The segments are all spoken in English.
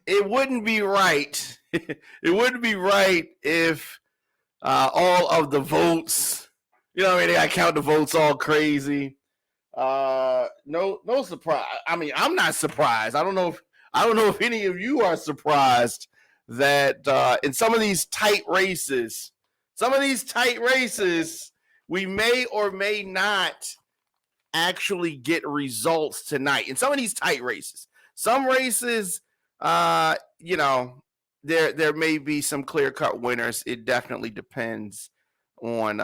it wouldn't be right. It wouldn't be right if all of the votes, they got to count the votes all crazy. No surprise. I mean, I'm not surprised. I don't know if any of you are surprised that in some of these tight races, we may or may not actually get results tonight. In some of these tight races, some races, there may be some clear-cut winners. It definitely depends on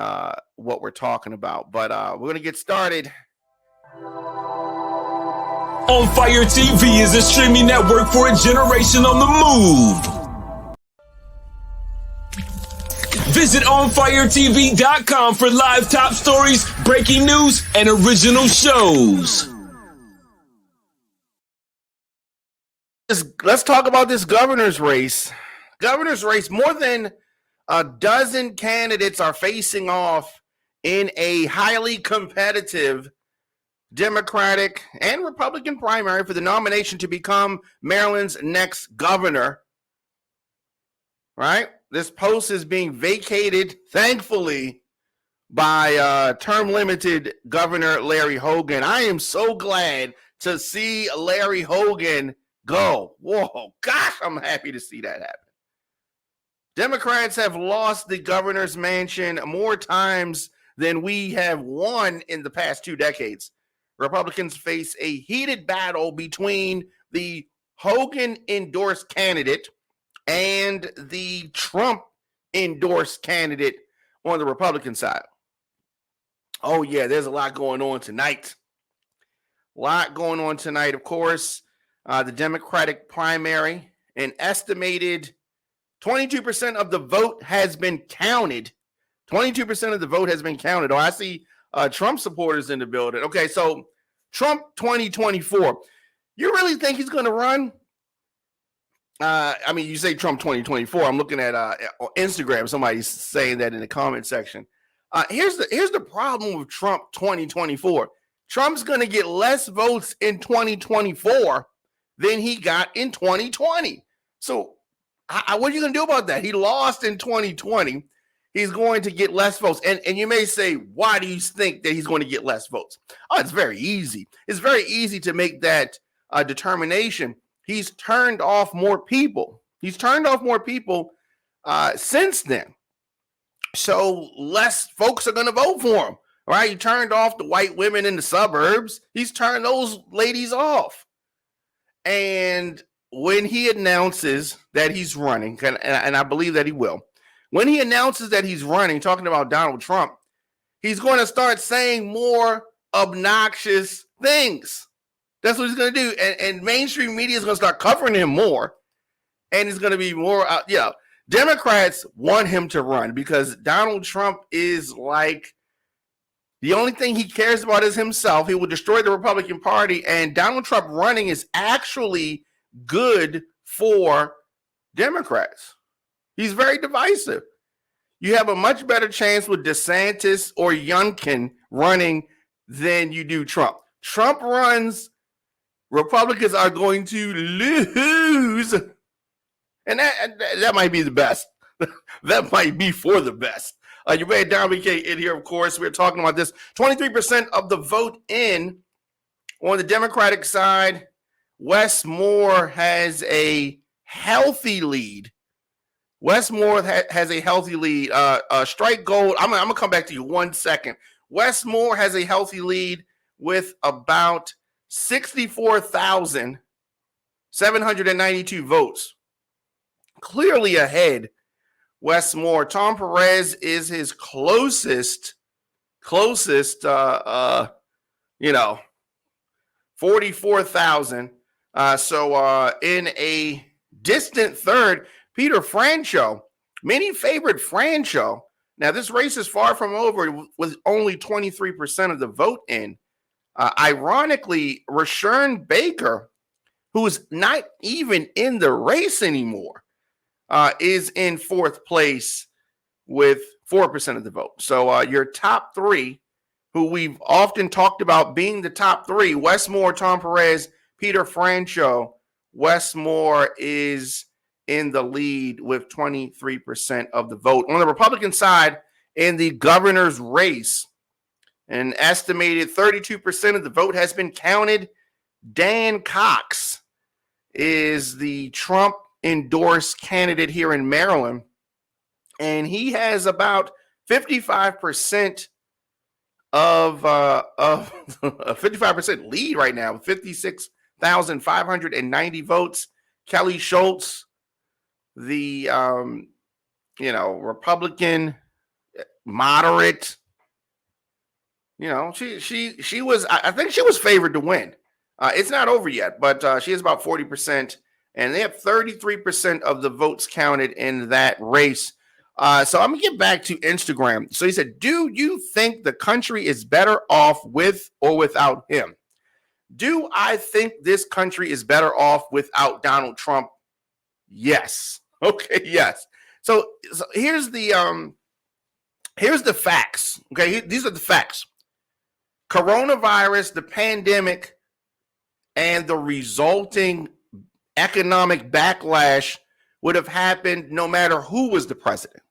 what we're talking about. But we're going to get started. On Fire TV is a streaming network for a generation on the move. Visit onfiretv.com for live top stories, breaking news, and original shows. Let's talk about this governor's race. More than a dozen candidates are facing off in a highly competitive Democratic and Republican primary for the nomination to become Maryland's next governor. Right? This post is being vacated, thankfully, by term-limited Governor Larry Hogan. I am so glad to see Larry Hogan go. Whoa, gosh, I'm happy to see that happen. Democrats have lost the governor's mansion more times than we have won in the past 2 decades. Republicans face a heated battle between the Hogan-endorsed candidate and the Trump-endorsed candidate on the Republican side. Oh, yeah, there's a lot going on tonight. Of course. The Democratic primary, an estimated 22% of the vote has been counted. 22% of the vote has been counted. Oh, I see Trump supporters in the building. Okay, so Trump 2024. You really think he's going to run? I mean, you say Trump 2024. I'm looking at Instagram. Somebody's saying that in the comment section. Here's the problem with Trump 2024. Trump's going to get less votes in 2024 than he got in 2020. So what are you going to do about that? He lost in 2020. He's going to get less votes. And you may say, why do you think that he's going to get less votes? Oh, it's very easy. It's very easy to make that determination. He's turned off more people. Since then. So less folks are going to vote for him, right? He turned off the white women in the suburbs. He's turned those ladies off. And when he announces that he's running, and I believe that he will, when he announces that he's running, talking about Donald Trump, he's going to start saying more obnoxious things. That's what he's going to do. And mainstream media is going to start covering him more. And it's going to be more, Democrats want him to run because Donald Trump is like, the only thing he cares about is himself. He will destroy the Republican Party. And Donald Trump running is actually good for Democrats. He's very divisive. You have a much better chance with DeSantis or Youngkin running than you do Trump. Trump runs, Republicans are going to lose. And that might be the best. That might be for the best. You may dominate in here, of course. We're talking about this. 23% of the vote in on the Democratic side. Wes Moore has a healthy lead. Strike gold. I'm going to come back to you 1 second. Wes Moore has a healthy lead with about 64,792 votes. Clearly ahead. Wes Moore. Tom Perez is his closest, 44,000. So in a distant third, Peter Franchot. Many favored Franchot. Now, this race is far from over with only 23% of the vote in. Ironically, Rashawn Baker, who's not even in the race anymore, is in fourth place with 4% of the vote. So your top three, who we've often talked about being the top three, Wes Moore, Tom Perez, Peter Franchot, Westmore is in the lead with 23% of the vote. On the Republican side, in the governor's race, an estimated 32% of the vote has been counted. Dan Cox is the Trump-endorsed candidate here in Maryland, and he has about 55% of a 55% lead right now, 56,590 votes. Kelly Schultz, the Republican moderate, she was, I think she was favored to win. It's not over yet, but she has about 40%, and they have 33% of the votes counted in that race. So I'm gonna get back to Instagram. So he said, do you think the country is better off with or without him? Do I think this country is better off without Donald Trump? Yes. Okay, yes. So here's the facts. Okay, these are the facts. Coronavirus, the pandemic, and the resulting economic backlash would have happened no matter who was the president.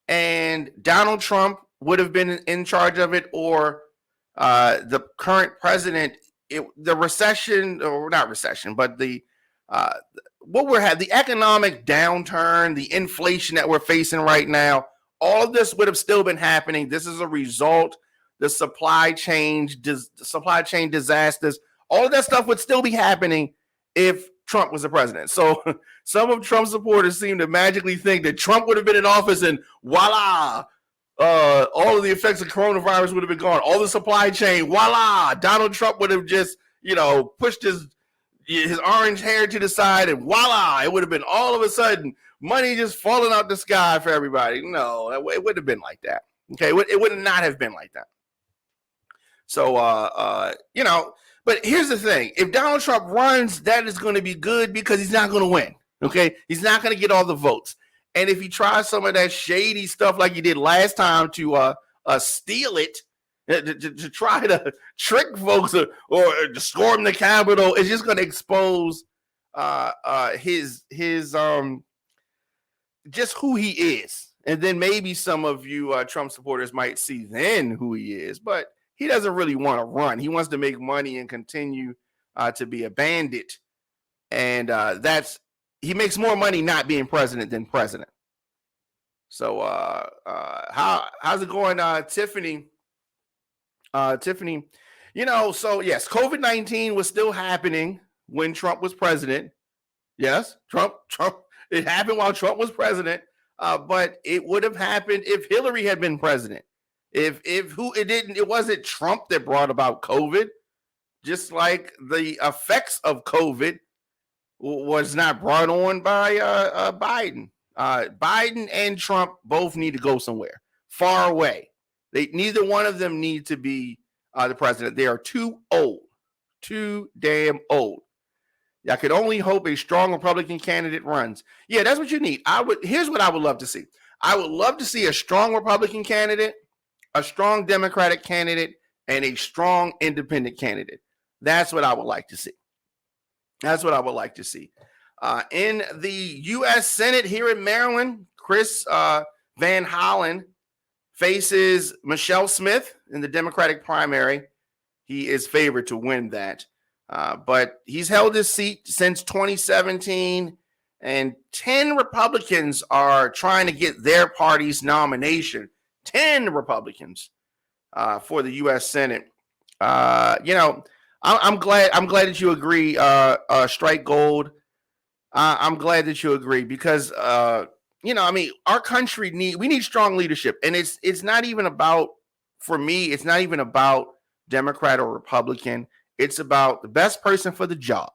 And Donald Trump would have been in charge of it, or the current president. The recession, or not recession, but the economic downturn, the inflation that we're facing right now, all of this would have still been happening. This is a result. The supply chain disasters, all of that stuff would still be happening if Trump was the president. So some of Trump's supporters seem to magically think that Trump would have been in office and voila, all of the effects of coronavirus would have been gone. All the supply chain, voila, Donald Trump would have just, pushed his orange hair to the side and voila, it would have been all of a sudden money just falling out the sky for everybody. No, it wouldn't have been like that. Okay, it would not have been like that. So, but here's the thing. If Donald Trump runs, that is going to be good because he's not going to win. Okay, he's not going to get all the votes. And if he tries some of that shady stuff like he did last time to steal it, to try to trick folks or to storm the Capitol, it's just going to expose his just who he is. And then maybe some of you Trump supporters might see then who he is. But he doesn't really want to run. He wants to make money and continue to be a bandit. And he makes more money not being president than president. So how's it going, Tiffany? Tiffany, so yes, COVID-19 was still happening when Trump was president. Yes, Trump, it happened while Trump was president. But it would have happened if Hillary had been president. It wasn't Trump that brought about COVID, just like the effects of COVID was not brought on by Biden. Biden and Trump both need to go somewhere far away. Neither one of them need to be the president. They are too old, too damn old. I could only hope a strong Republican candidate runs. Yeah, that's what you need. Here's what I would love to see. I would love to see a strong Republican candidate, a strong Democratic candidate, and a strong independent candidate. That's what I would like to see. That's what I would like to see. In the U.S. Senate here in Maryland, Chris Van Hollen faces Michelle Smith in the Democratic primary. He is favored to win that. But he's held his seat since 2017, and 10 Republicans are trying to get their party's nomination. 10 Republicans for the U.S. Senate. I'm glad that you agree, Strike Gold. I'm glad that you agree because our country we need strong leadership, and it's not even about, for me, it's not even about Democrat or Republican. It's about the best person for the job.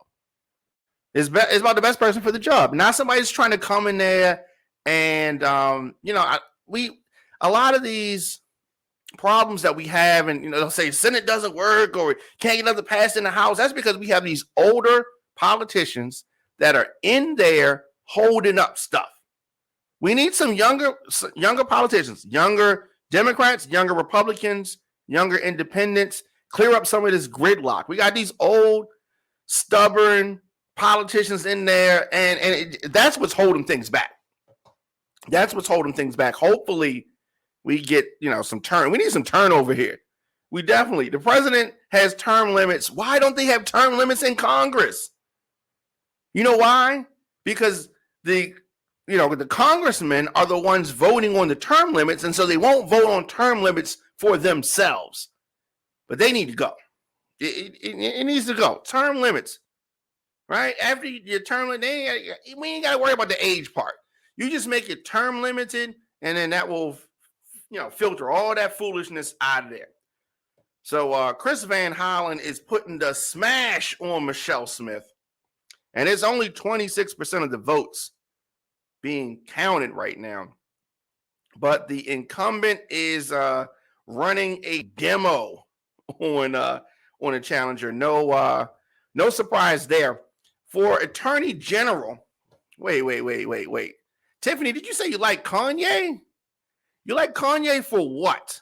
It's about the best person for the job, not somebody that's trying to come in there and a lot of these problems that we have, and they'll say Senate doesn't work or can't get nothing passed in the House. That's because we have these older politicians that are in there holding up stuff. We need some younger politicians, younger Democrats, younger Republicans, younger independents. Clear up some of this gridlock. We got these old, stubborn, politicians in there, and that's what's holding things back. That's what's holding things back. Hopefully, we get some turn. We need some turnover here. We definitely. The president has term limits. Why don't they have term limits in Congress? You know why? Because the congressmen are the ones voting on the term limits, and so they won't vote on term limits for themselves. But they need to go. It needs to go. Term limits, right? After your term limit, we ain't got to worry about the age part. You just make it term limited, and then that will, filter all that foolishness out of there. So Chris Van Hollen is putting the smash on Michelle Smith, and it's only 26% of the votes being counted right now. But the incumbent is running a demo on a challenger. No surprise there. For Attorney General, wait. Tiffany, did you say you like Kanye? You like Kanye for what?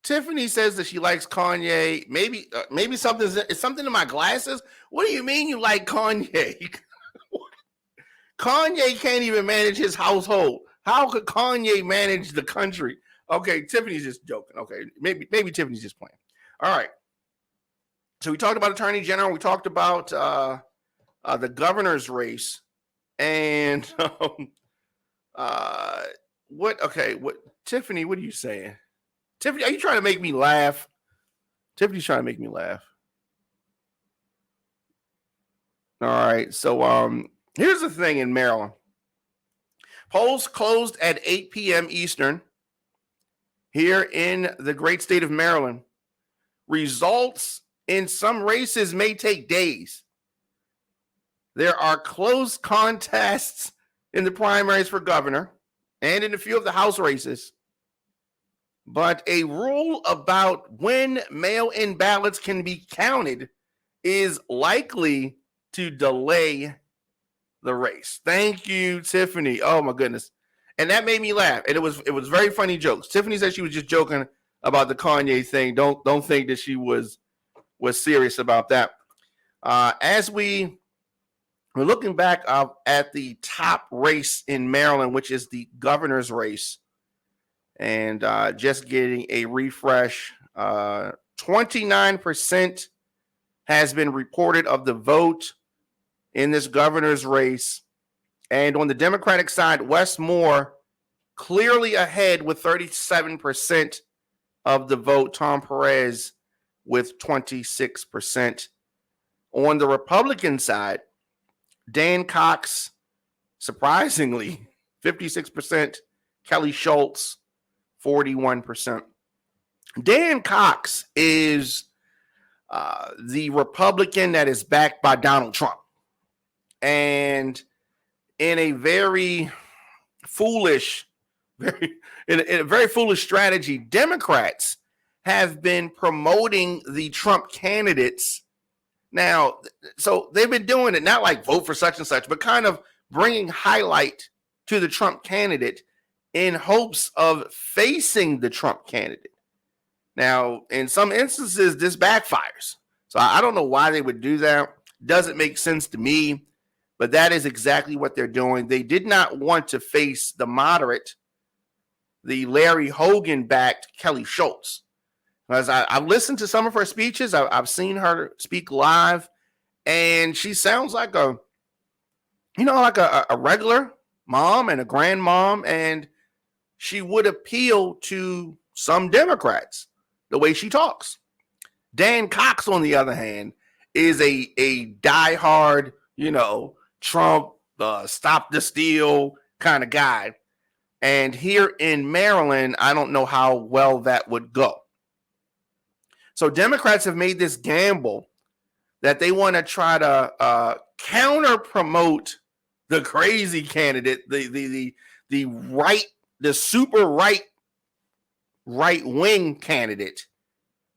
Tiffany says that she likes Kanye. Maybe something in my glasses. What do you mean you like Kanye? Kanye can't even manage his household. How could Kanye manage the country? Okay, Tiffany's just joking. Okay, maybe Tiffany's just playing. All right. So we talked about Attorney General. We talked about the governor's race, and what? Tiffany, what are you saying? Tiffany, are you trying to make me laugh? Tiffany's trying to make me laugh. All right. So here's the thing in Maryland. Polls closed at 8 p.m. Eastern here in the great state of Maryland. Results in some races may take days. There are close contests in the primaries for governor and in a few of the House races. But a rule about when mail-in ballots can be counted is likely to delay the race. Thank you, Tiffany. Oh my goodness. And that made me laugh. And it was very funny jokes. Tiffany said she was just joking about the Kanye thing. Don't think that she was serious about that. As we're looking back at the top race in Maryland, which is the governor's race, and just getting a refresh, 29% has been reported of the vote in this governor's race. And on the Democratic side, Wes Moore clearly ahead with 37% of the vote. Tom Perez with 26%. On the Republican side, Dan Cox, surprisingly, 56%. Kelly Schultz, 41%. Dan Cox is the Republican that is backed by Donald Trump. And in a very foolish strategy, Democrats have been promoting the Trump candidates. Now, so they've been doing it, not like vote for such and such, but kind of bringing highlight to the Trump candidate in hopes of facing the Trump candidate. Now, in some instances, this backfires. So I don't know why they would do that. Doesn't make sense to me, but that is exactly what they're doing. They did not want to face the moderate, the Larry Hogan-backed Kelly Schultz. As I've listened to some of her speeches, I've seen her speak live, and she sounds like a regular mom and a grandmom, and she would appeal to some Democrats the way she talks. Dan Cox, on the other hand, is a diehard, Trump, stop the steal kind of guy. And here in Maryland, I don't know how well that would go. So Democrats have made this gamble that they want to try to counter promote the crazy candidate, the super right wing candidate,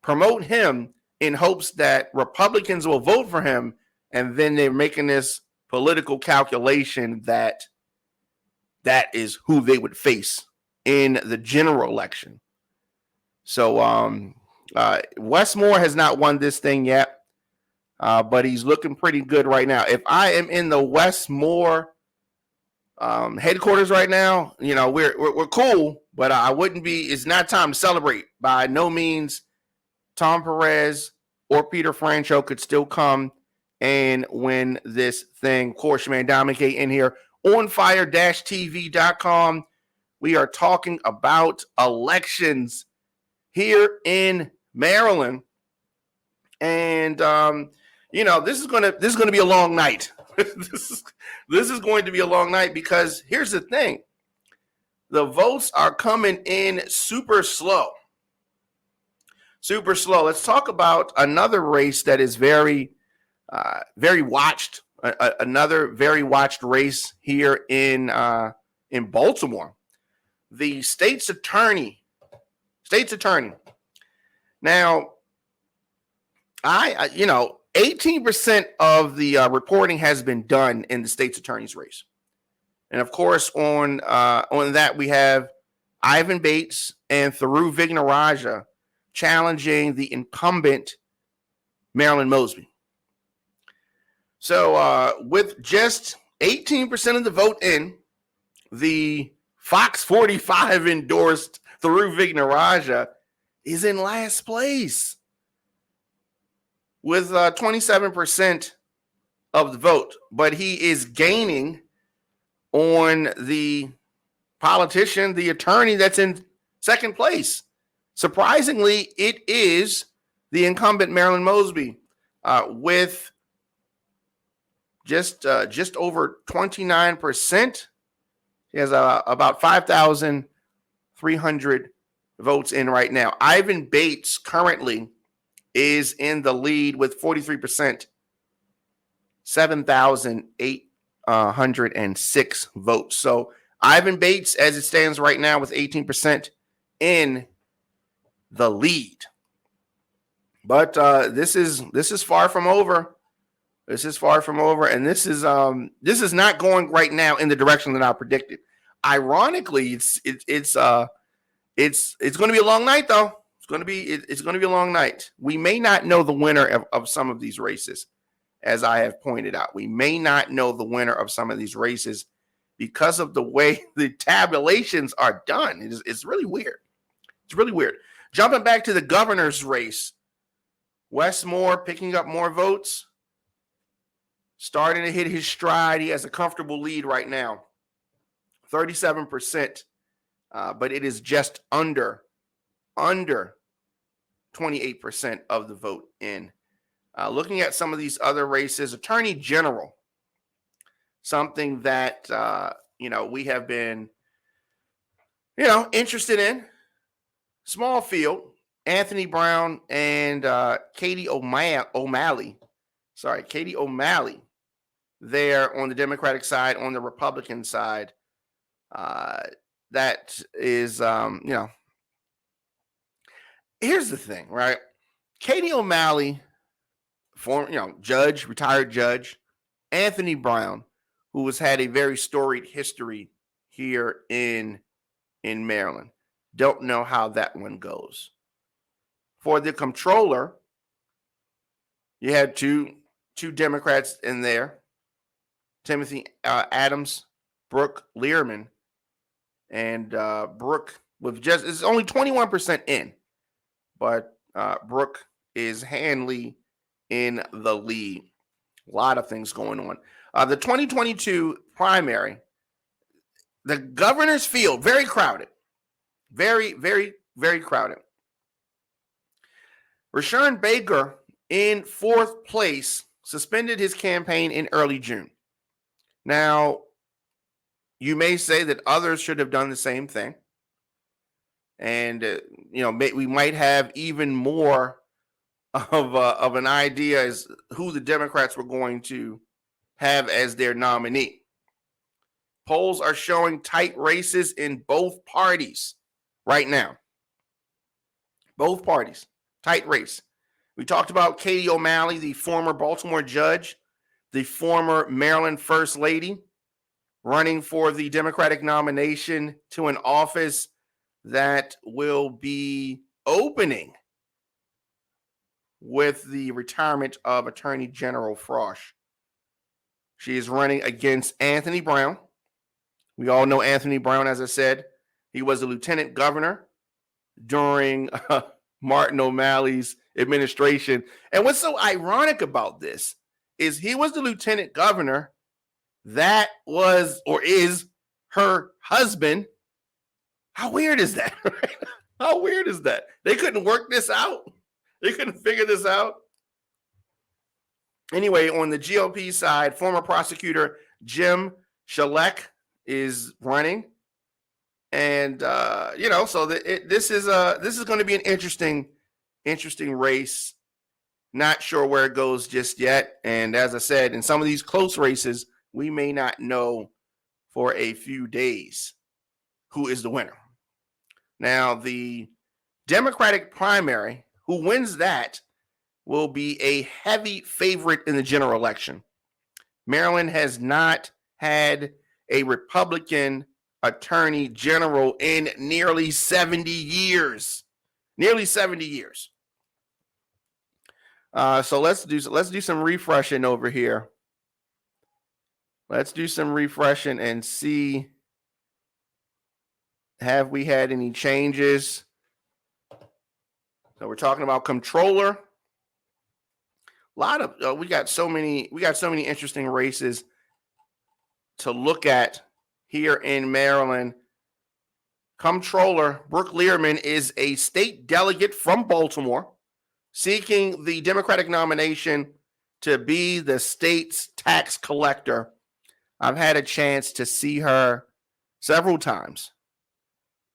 promote him in hopes that Republicans will vote for him, and then they're making this political calculation that is who they would face in the general election. So Wes Moore has not won this thing yet. but he's looking pretty good right now. If I am in the Westmore headquarters right now, we're cool, but I wouldn't be. It's not time to celebrate by no means. Tom Perez or Peter Franchot could still come and win this thing. Of course, your man Dominic in here on fire-tv.com. We are talking about elections here in Maryland. And this is gonna be a long night. this is going to be a long night because here's the thing. The votes are coming in super slow. Super slow. Let's talk about another race that is very watched. Another very watched race here in Baltimore. The state's attorney. Now, 18% of the reporting has been done in the state's attorney's race, and of course, on that we have Ivan Bates and Thuroo Vignarajah challenging the incumbent Marilyn Mosby. So with just 18% of the vote in, the Fox 45 endorsed Thuroo Vignarajah is in last place with 27% of the vote. But he is gaining on the politician, the attorney that's in second place. Surprisingly, it is the incumbent Marilyn Mosby with just over 29%. He has about 5,300 votes in right now. Ivan Bates currently is in the lead with 43%, 7,806 votes. So Ivan Bates, as it stands right now, with 18% in the lead. But this is far from over. This is far from over, and this is not going right now in the direction that I predicted. Ironically, it's going to be a long night, though. It's going to be a long night. We may not know the winner of some of these races, as I have pointed out. We may not know the winner of some of these races because of the way the tabulations are done. It's really weird. It's really weird. Jumping back to the governor's race, Westmore picking up more votes, starting to hit his stride. He has a comfortable lead right now, 37%, but it is just under 28% of the vote in. Looking at some of these other races, Attorney General, something that we have been interested in. Small field, Anthony Brown and Katie O'Malley. Katie O'Malley there on the Democratic side. On the Republican side, that is, here's the thing, right? Katie O'Malley, retired judge, Anthony Brown, who has had a very storied history here in Maryland. Don't know how that one goes. For the comptroller, you had two Democrats in there, Timothy Adams, Brooke Learman, and Brooke is only 21% in, but Brooke is handily in the lead. A lot of things going on. The 2022 primary, the governor's field, very crowded. Very, very, very crowded. Rashawn Baker in fourth place suspended his campaign in early June. Now, you may say that others should have done the same thing. And, we might have even more of an idea as who the Democrats were going to have as their nominee. Polls are showing tight races in both parties right now. Both parties, tight race. We talked about Katie O'Malley, the former Baltimore judge, the former Maryland First Lady, running for the Democratic nomination to an office that will be opening with the retirement of Attorney General Frosh. She is running against Anthony Brown. We all know Anthony Brown, as I said. He was a lieutenant governor during Martin O'Malley's administration. And what's so ironic about this is he was the lieutenant governor that was or is her husband. How weird is that? How weird is that? They couldn't work this out. They couldn't figure this out. Anyway, on the GOP side, former prosecutor Jim Shalek is running. And so this is going to be an interesting race. Not sure where it goes just yet. And as I said, in some of these close races, we may not know for a few days who is the winner. Now, the Democratic primary, who wins that, will be a heavy favorite in the general election. Maryland has not had a Republican attorney general in nearly 70 years. Nearly 70 years. So let's do some refreshing over here. Let's do some refreshing and see, have we had any changes? So we're talking about comptroller. A lot of we got so many interesting races to look at here in Maryland. Comptroller Brooke Learman is a state delegate from Baltimore, seeking the Democratic nomination to be the state's tax collector. I've had a chance to see her several times.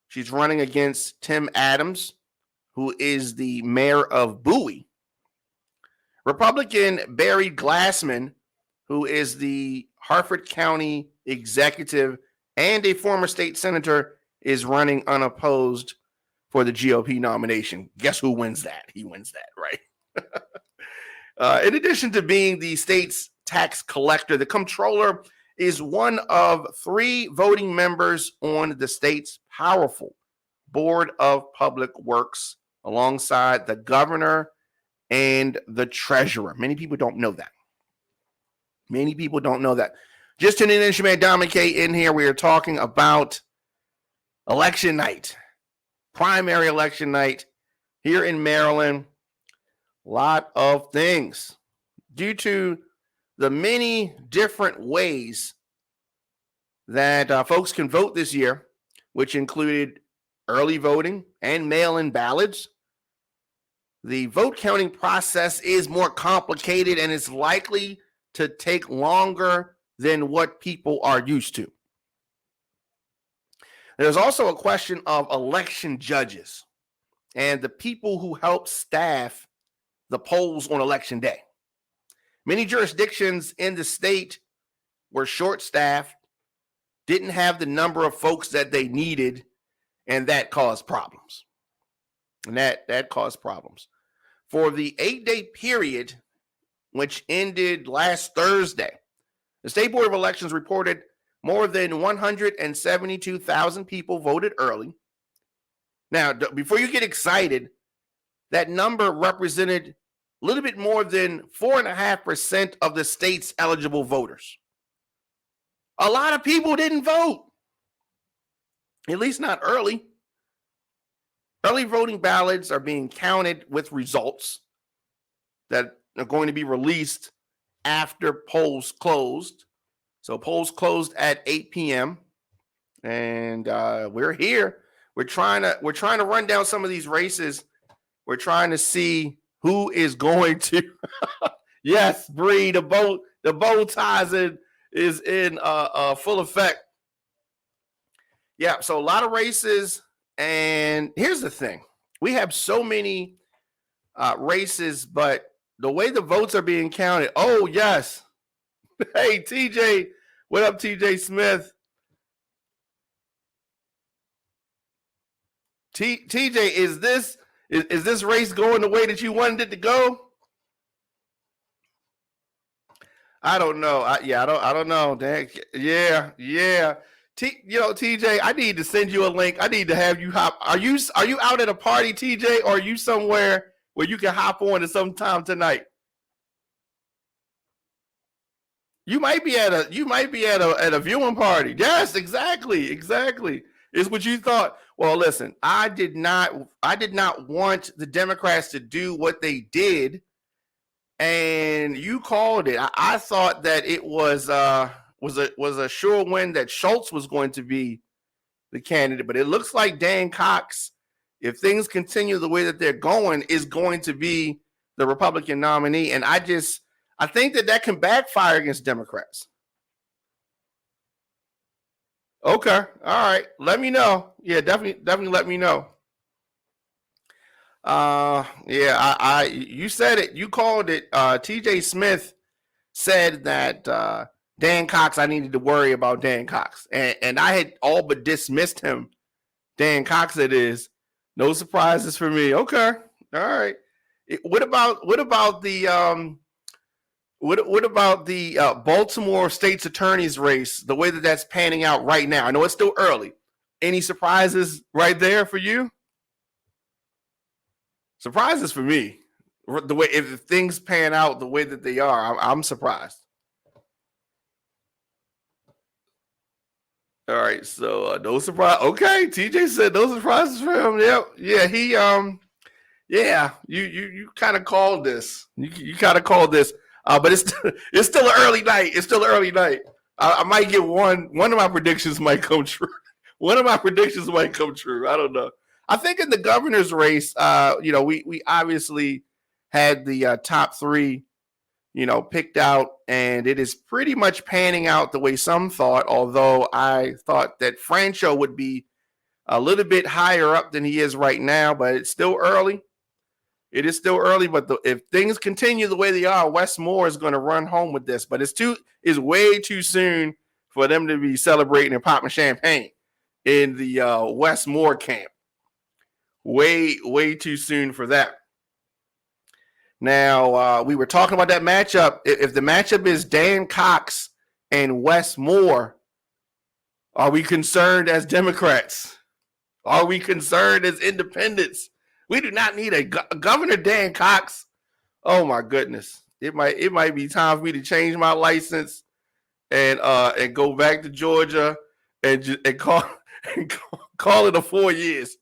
She's running against Tim Adams, who is the mayor of Bowie. Republican Barry Glassman, who is the Harford County executive and a former state senator, is running unopposed for the GOP nomination. Guess who wins that? He wins that, right? In addition to being the state's tax collector, the comptroller is one of 3 voting members on the state's powerful Board of Public Works, alongside the governor and the treasurer. Many people don't know that. Just tuning in, it's your man Dominic K in here. We are talking about election night, primary election night here in Maryland. A lot of things due to the many different ways that folks can vote this year, which included early voting and mail-in ballots. The vote counting process is more complicated and is likely to take longer than what people are used to. There's also a question of election judges and the people who help staff the polls on election day. Many jurisdictions in the state were short-staffed, didn't have the number of folks that they needed, and that caused problems. For the 8-day period, which ended last Thursday, the State Board of Elections reported more than 172,000 people voted early. Now, before you get excited, that number represented a little bit more than 4.5% of the state's eligible voters. A lot of people didn't vote, at least not early. Early voting ballots are being counted with results that are going to be released after polls closed. So polls closed at 8 p.m. and we're here. We're trying to run down some of these races. We're trying to see who is going to. Yes, Bree, the bow ties is in full effect. Yeah, so a lot of races. And here's the thing. We have so many races, but the way the votes are being counted. Oh, yes. Hey, TJ. What up, TJ Smith? TJ, is this race going the way that you wanted it to go? I don't know. I don't know. Yeah. TJ, I need to send you a link. I need to have you hop. Are you out at a party, TJ, or are you somewhere where you can hop on at some time tonight? You might be at a viewing party. Yes, exactly. It's what you thought. Well, listen, I did not want the Democrats to do what they did, and you called it. I thought that it was a sure win that Schultz was going to be the candidate, but it looks like Dan Cox, if things continue the way that they're going, is going to be the Republican nominee. And I think that can backfire against Democrats. Okay. All right. Let me know. Yeah, definitely let me know. Yeah, you said it. You called it. TJ Smith said that Dan Cox, I needed to worry about Dan Cox. And I had all but dismissed him. Dan Cox it is. No surprises for me. Okay. All right. What about the Baltimore State's attorney's race, the way that that's panning out right now? I know it's still early. Any surprises right there for you? Surprises for me. The way if things pan out the way that they are, I'm surprised. All right, so no surprise. Okay, TJ said no surprises for him. Yep, yeah, he yeah, you kind of called this. You kind of called this, but it's still an early night. It's still an early night. I might get one of my predictions might come true. One of my predictions might come true. I don't know. I think in the governor's race, we obviously had the top three, picked out, and it is pretty much panning out the way some thought, although I thought that Francho would be a little bit higher up than he is right now, but it's still early. It is still early, but if things continue the way they are, Wes Moore is going to run home with this. But it's way too soon for them to be celebrating and popping champagne in the Wes Moore camp. Way too soon for that. Now, we were talking about that matchup. If the matchup is Dan Cox and Wes Moore, are we concerned as Democrats? Are we concerned as independents? We do not need a Governor Dan Cox. Oh my goodness! It might be time for me to change my license and go back to Georgia and call it a 4 years.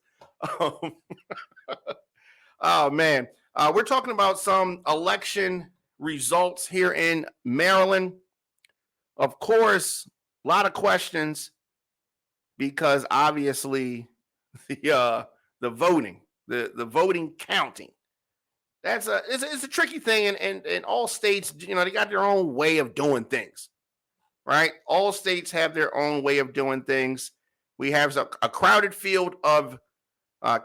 Oh man. We're talking about some election results here in Maryland. Of course, a lot of questions because obviously the voting, the voting counting, it's a tricky thing, and all states, they got their own way of doing things, right? All states have their own way of doing things. We have a crowded field of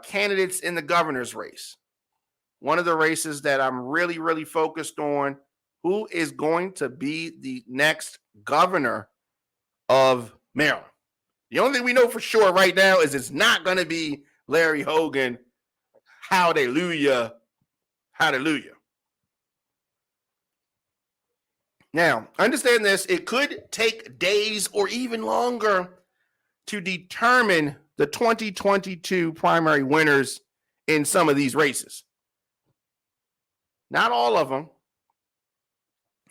candidates in the governor's race. One of the races that I'm really, really focused on, who is going to be the next governor of Maryland. The only thing we know for sure right now is it's not going to be Larry Hogan. Hallelujah. Hallelujah. Now, understand this. It could take days or even longer to determine the 2022 primary winners in some of these races. Not all of them,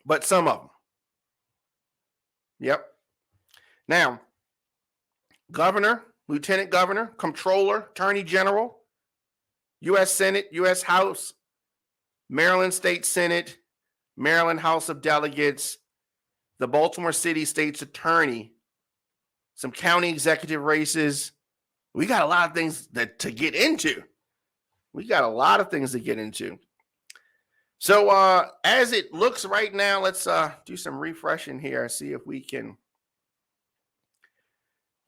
but some of them. Yep. Now, governor, lieutenant governor, comptroller, attorney general, U.S. Senate, U.S. House, Maryland State Senate, Maryland House of Delegates, the Baltimore City State's attorney, some county executive races. We got a lot of things to get into. So as it looks right now, let's do some refreshing here, see if we can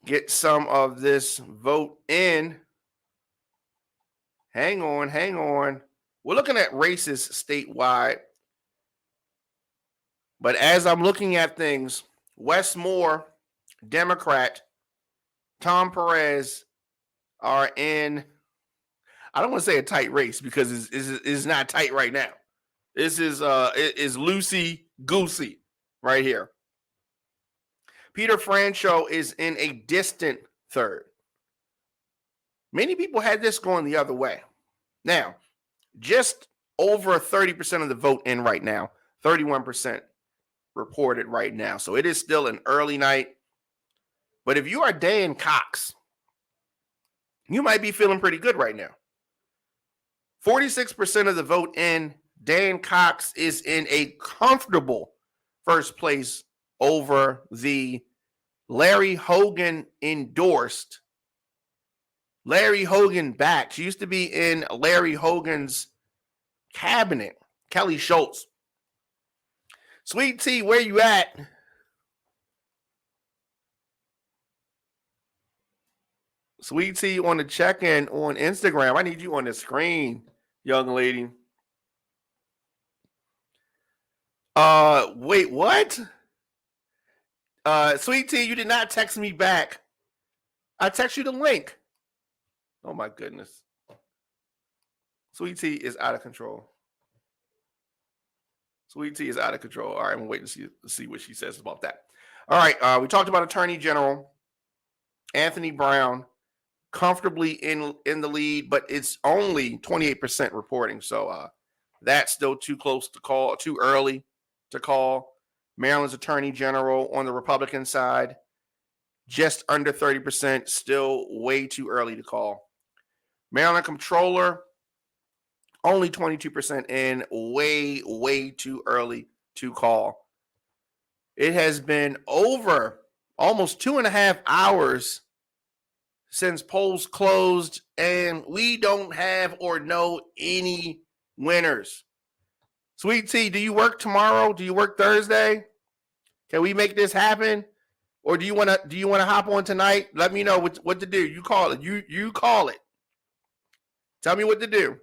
get some of this vote in. Hang on. We're looking at races statewide. But as I'm looking at things, Wes Moore, Democrat, Tom Perez are in, I don't want to say a tight race because it's not tight right now. This is loosey-goosey right here. Peter Francho is in a distant third. Many people had this going the other way. Now, just over 30% of the vote in right now, 31% reported right now. So it is still an early night. But if you are Dan Cox, you might be feeling pretty good right now. 46% of the vote in, Dan Cox is in a comfortable first place over the Larry Hogan endorsed, Larry Hogan backed. She used to be in Larry Hogan's cabinet, Kelly Schultz. Sweet Tea, where you at? Sweet Tea on the check-in on Instagram. I need you on the screen, young lady. Wait, what? Sweet Tea, you did not text me back. I text you the link. Oh my goodness. Sweet Tea is out of control. Sweet Tea is out of control. All right, I'm waiting to see what she says about that. All right, we talked about Attorney General Anthony Brown comfortably in the lead, but it's only 28% reporting. So that's still too close to call, too early to call. Maryland's Attorney General on the Republican side, just under 30%, still way too early to call. Maryland Comptroller, only 22% in, way too early to call. It has been over almost 2.5 hours since polls closed, and we don't have or know any winners. Sweet Tea, do you work tomorrow? Do you work Thursday? Can we make this happen? Or do you want to hop on tonight? Let me know what to do. You call it. You call it. Tell me what to do.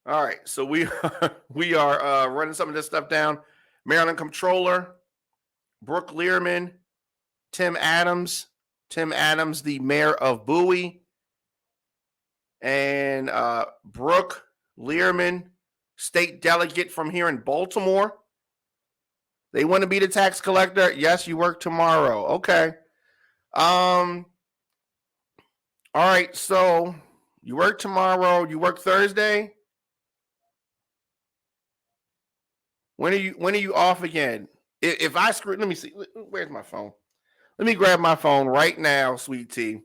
All right, so we are running some of this stuff down. Maryland Comptroller, Brooke Learman, Tim Adams, the mayor of Bowie, and Brooke Learman, state delegate from here in Baltimore. They want to be the tax collector. Yes, you work tomorrow. Okay. All right, so you work tomorrow. You work Thursday. When are you off again? If I screw, let me see. Where's my phone? Let me grab my phone right now, Sweet Tea.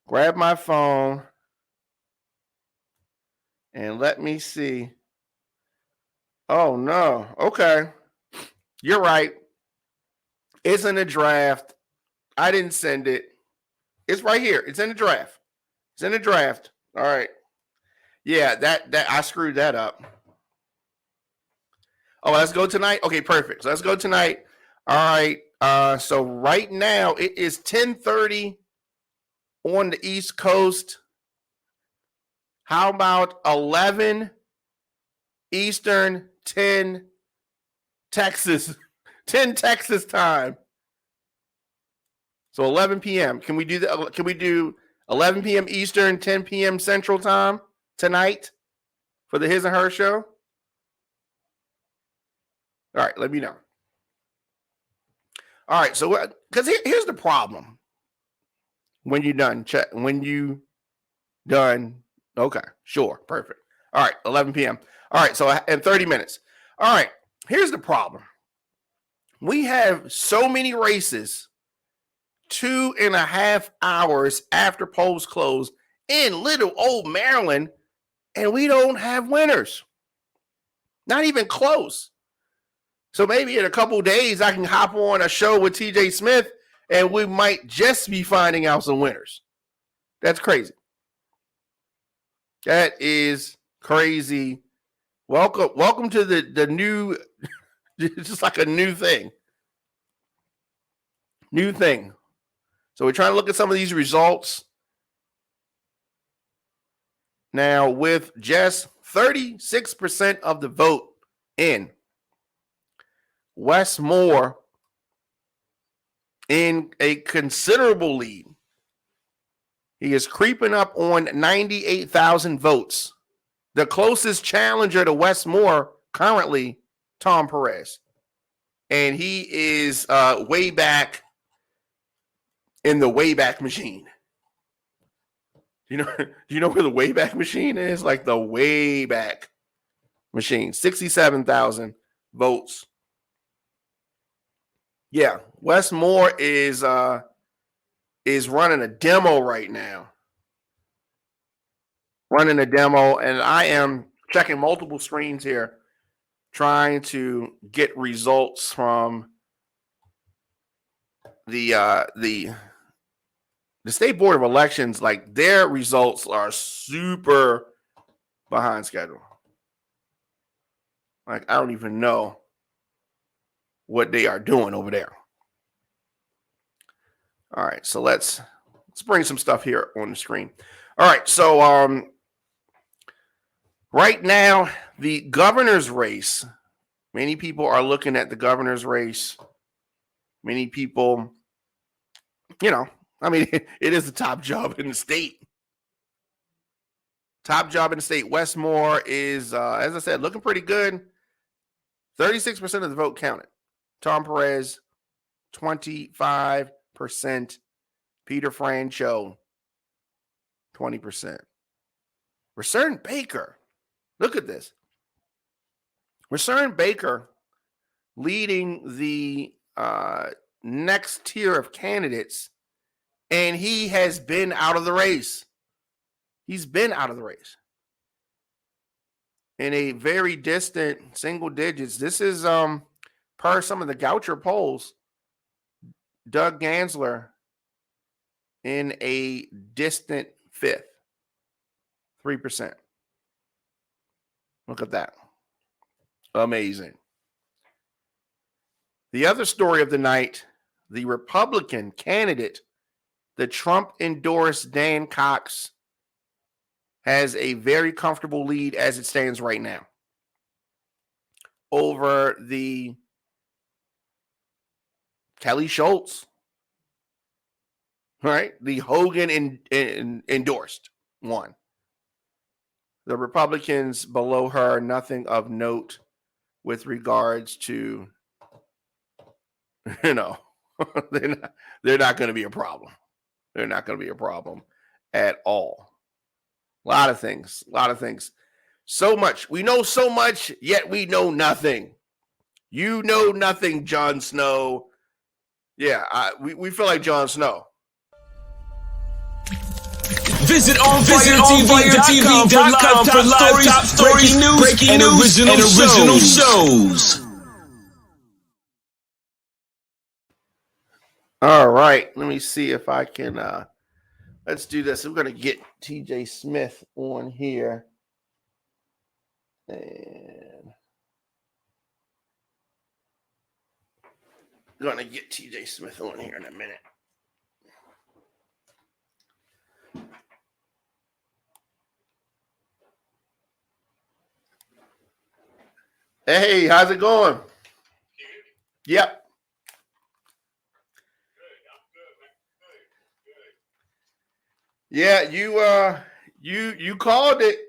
Grab my phone and let me see. Oh no. Okay. You're right. It's in the draft. I didn't send it. It's right here. It's in the draft. It's in the draft. All right. Yeah, that I screwed that up. Oh, let's go tonight. Okay, perfect. So let's go tonight. All right. So right now it is 10:30 on the East Coast. How about 11 Eastern, 10 Texas, 10 Texas time? So 11 p.m. Can we do that? Can we do 11 p.m. Eastern, 10 p.m. Central time tonight for the His and Her show? All right, let me know. All right, so because here's the problem. When you done, check. When you done, okay, sure, perfect. All right, 11 p.m. All right, so in 30 minutes. All right, here's the problem. We have so many races 2.5 hours after polls close in little old Maryland, and we don't have winners. Not even close. So maybe in a couple days, I can hop on a show with TJ Smith and we might just be finding out some winners. That's crazy. That is crazy. Welcome to the new, it's just like a new thing. New thing. So we're trying to look at some of these results. Now, with just 36% of the vote in, Wes Moore in a considerable lead. He is creeping up on 98,000 votes. The closest challenger to Wes Moore currently, Tom Perez. And he is way back in the Wayback Machine. Do you know where the Wayback Machine is? Like the Wayback Machine, 67,000 votes. Yeah, Wes Moore is running a demo right now. Running a demo, and I am checking multiple screens here, trying to get results from the State Board of Elections. Like, their results are super behind schedule. Like, I don't even know what they are doing over there. All right, so let's bring some stuff here on the screen. All right, so right now, the governor's race, many people are looking at the governor's race. Many people, I mean, it is the top job in the state. Top job in the state. Wes Moore is, as I said, looking pretty good. 36% of the vote counted. Tom Perez, 25%. Peter Francho, 20%. Return Baker. Look at this. Return Baker leading the next tier of candidates, and he has been out of the race. He's been out of the race in a very distant single digits. This is per some of the Goucher polls. Doug Gansler in a distant fifth, 3%. Look at that. Amazing. The other story of the night, the Republican candidate, the Trump-endorsed Dan Cox, has a very comfortable lead as it stands right now over the Kelly Schultz, right? The Hogan endorsed one. The Republicans below her, nothing of note with regards to, they're not going to be a problem. They're not going to be a problem at all. A lot of things. So much. We know so much, yet we know nothing. You know nothing, Jon Snow. Yeah, we feel like Jon Snow. Visit OnFireTV.com for live top stories, breaking news, and original shows. All right, let me see if I can. Let's do this. We're going to get TJ Smith on here. And going to get TJ Smith on here in a minute. Hey, how's it going? Yep. Yeah, you called it.